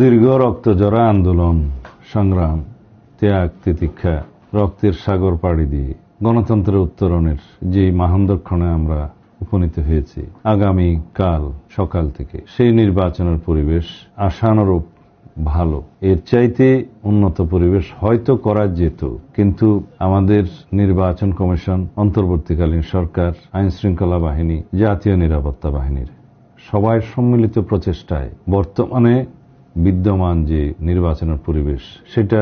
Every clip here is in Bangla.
দীর্ঘ রক্তজরা আন্দোলন সংগ্রাম ত্যাগ তিতিক্ষা রক্তের সাগর পাড়ি দিয়ে গণতন্ত্রের উত্তরণের যে মহানদক্ষণে আমরা উপনীত হয়েছি, আগামী কাল সকাল থেকে সেই নির্বাচনের পরিবেশ আশানুরূপ ভালো। এর চাইতে উন্নত পরিবেশ হয়তো করা যেত, কিন্তু আমাদের নির্বাচন কমিশন, অন্তর্বর্তীকালীন সরকার, আইন শৃঙ্খলা বাহিনী, জাতীয় নিরাপত্তা বাহিনীর সবাই সম্মিলিত প্রচেষ্টায় বর্তমানে বিদ্যমান যে নির্বাচনের পরিবেশ সেটা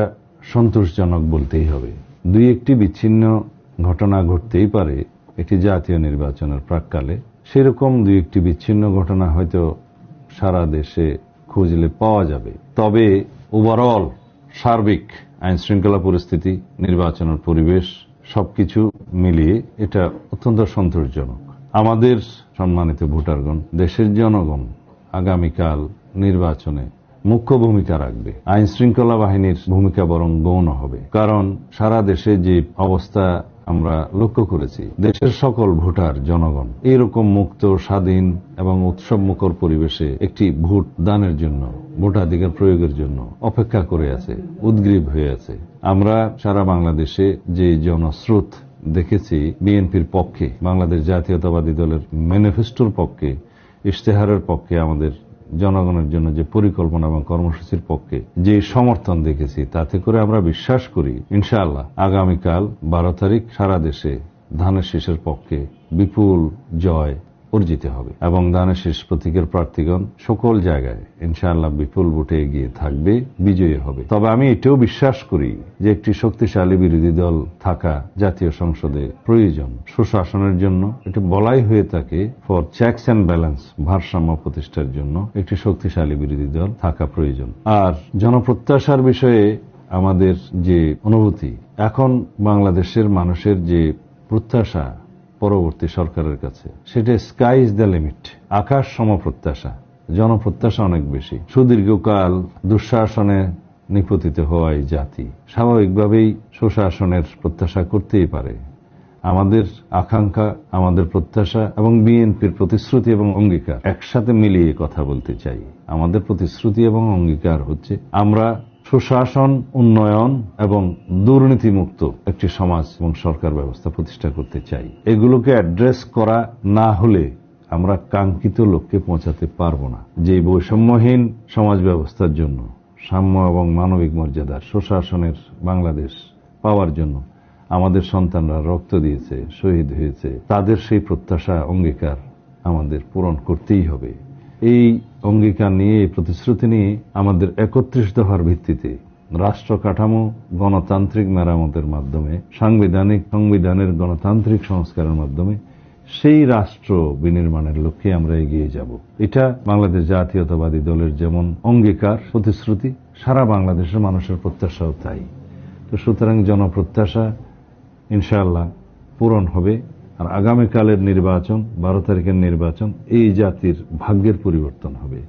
সন্তোষজনক বলতেই হবে। দুই একটি বিচ্ছিন্ন ঘটনা ঘটতেই পারে একটি জাতীয় নির্বাচনের প্রাক্কালে, সেরকম দুই একটি বিচ্ছিন্ন ঘটনা হয়তো সারা দেশে খুঁজলে পাওয়া যাবে। তবে ওভারঅল সার্বিক আইন শৃঙ্খলা পরিস্থিতি, নির্বাচনের পরিবেশ সবকিছু মিলিয়ে এটা অত্যন্ত সন্তোষজনক। আমাদের সম্মানিত ভোটারগণ, দেশের জনগণ আগামীকাল নির্বাচনে মুখ্য ভূমিকা রাখবে। আইন শৃঙ্খলা বাহিনীর ভূমিকা বরং গৌণ হবে, কারণ সারা দেশে যে অবস্থা আমরা লক্ষ্য করেছি, দেশের সকল ভোটার জনগণ এরকম মুক্ত, স্বাধীন এবং উৎসব মুখর পরিবেশে একটি ভোট দানের জন্য, ভোটাধিকার প্রয়োগের জন্য অপেক্ষা করে আছে, উদ্গ্রীব হয়ে আছে। আমরা সারা বাংলাদেশে যে জনস্রোত দেখেছি বিএনপির পক্ষে, বাংলাদেশ জাতীয়তাবাদী দলের ম্যানিফেস্টোর পক্ষে, ইশতেহারের পক্ষে, আমাদের জনগণের জন্য যে পরিকল্পনা এবং কর্মসূচির পক্ষে যে সমর্থন দেখেছি, তাতে করে আমরা বিশ্বাস করি ইনশাআল্লাহ আগামীকাল 12 তারিখ সারা দেশে ধানের শীষের পক্ষে বিপুল জয় অর্জিত হবে এবং ধানের শীষ প্রতীকের প্রার্থীগণ সকল জায়গায় ইনশাআল্লাহ বিপুল ভোটে এগিয়ে থাকবে, বিজয়ী হবে। তবে আমি এটাও বিশ্বাস করি যে একটি শক্তিশালী বিরোধী দল থাকা জাতীয় সংসদে প্রয়োজন। সুশাসনের জন্য এটি বলাই হয়ে থাকে, ফর চেকস অ্যান্ড ব্যালেন্স, ভারসাম্য প্রতিষ্ঠার জন্য একটি শক্তিশালী বিরোধী দল থাকা প্রয়োজন। আর জনপ্রত্যাশার বিষয়ে আমাদের যে অনুভূতি, এখন বাংলাদেশের মানুষের যে প্রত্যাশা পরবর্তী সরকারের কাছে, সেটা স্কাই ইজ দ্য লিমিট, আকাশ সম প্রত্যাশা। জনপ্রত্যাশা অনেক বেশি। সুদীর্ঘকাল দুঃশাসনে নিপতিত হওয়ায় জাতি স্বাভাবিকভাবেই সুশাসনের প্রত্যাশা করতেই পারে। আমাদের আকাঙ্ক্ষা, আমাদের প্রত্যাশা এবং বিএনপির প্রতিশ্রুতি এবং অঙ্গীকার একসাথে মিলিয়ে কথা বলতে চাই। আমাদের প্রতিশ্রুতি এবং অঙ্গীকার হচ্ছে আমরা সুশাসন, উন্নয়ন এবং দুর্নীতিমুক্ত একটি সমাজ এবং সরকার ব্যবস্থা প্রতিষ্ঠা করতে চাই। এগুলোকে অ্যাড্রেস করা না হলে আমরা কাঙ্ক্ষিত লক্ষ্যে পৌঁছাতে পারব না। যে বৈষম্যহীন সমাজ ব্যবস্থার জন্য, সাম্য এবং মানবিক মর্যাদার সুশাসনের বাংলাদেশ পাওয়ার জন্য আমাদের সন্তানরা রক্ত দিয়েছে, শহীদ হয়েছে, তাদের সেই প্রত্যাশা, অঙ্গীকার আমাদের পূরণ করতেই হবে। এই অঙ্গীকার নিয়ে, এই প্রতিশ্রুতি নিয়ে আমাদের একত্রিত হওয়ার ভিত্তিতে রাষ্ট্র কাঠামো গণতান্ত্রিক মেরামতের মাধ্যমে, সংবিধানের গণতান্ত্রিক সংস্কারের মাধ্যমে সেই রাষ্ট্র বিনির্মাণের লক্ষ্যে আমরা এগিয়ে যাব। এটা বাংলাদেশ জাতীয়তাবাদী দলের যেমন অঙ্গীকার, প্রতিশ্রুতি, সারা বাংলাদেশের মানুষের প্রত্যাশাও তাই। তো সুতরাং জনপ্রত্যাশা ইনশাআল্লাহ পূরণ হবে। আর আগামীকালের নির্বাচন, 12 তারিখের নির্বাচন, এই জাতির ভাগ্যের পরিবর্তন হবে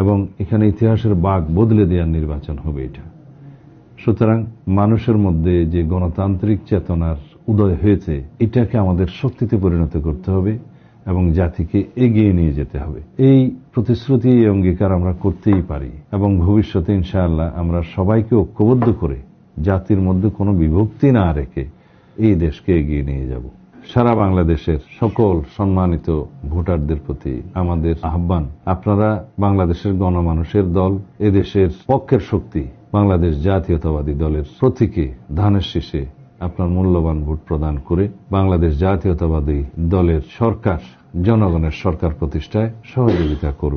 এবং এখানে ইতিহাসের বাঁক বদলে দেওয়ার নির্বাচন হবে এটা। সুতরাং মানুষের মধ্যে যে গণতান্ত্রিক চেতনার উদয় হয়েছে, এটাকে আমাদের শক্তিতে পরিণত করতে হবে এবং জাতিকে এগিয়ে নিয়ে যেতে হবে। এই প্রতিশ্রুতি, এই অঙ্গীকার আমরা করতেই পারি এবং ভবিষ্যতে ইনশাআল্লাহ আমরা সবাইকে ঐক্যবদ্ধ করে জাতির মধ্যে কোনো বিভক্তি না রেখে এই দেশকে এগিয়ে নিয়ে যাব। সারা বাংলাদেশের সকল সম্মানিত ভোটারদের প্রতি আমাদের আহ্বান, আপনারা বাংলাদেশের গণমানুষের দল, এদেশের পক্ষের শক্তি বাংলাদেশ জাতীয়তাবাদী দলের প্রতীকে ধানের শীষে আপনার মূল্যবান ভোট প্রদান করে বাংলাদেশ জাতীয়তাবাদী দলের সরকার, জনগণের সরকার প্রতিষ্ঠায় সহযোগিতা করুন।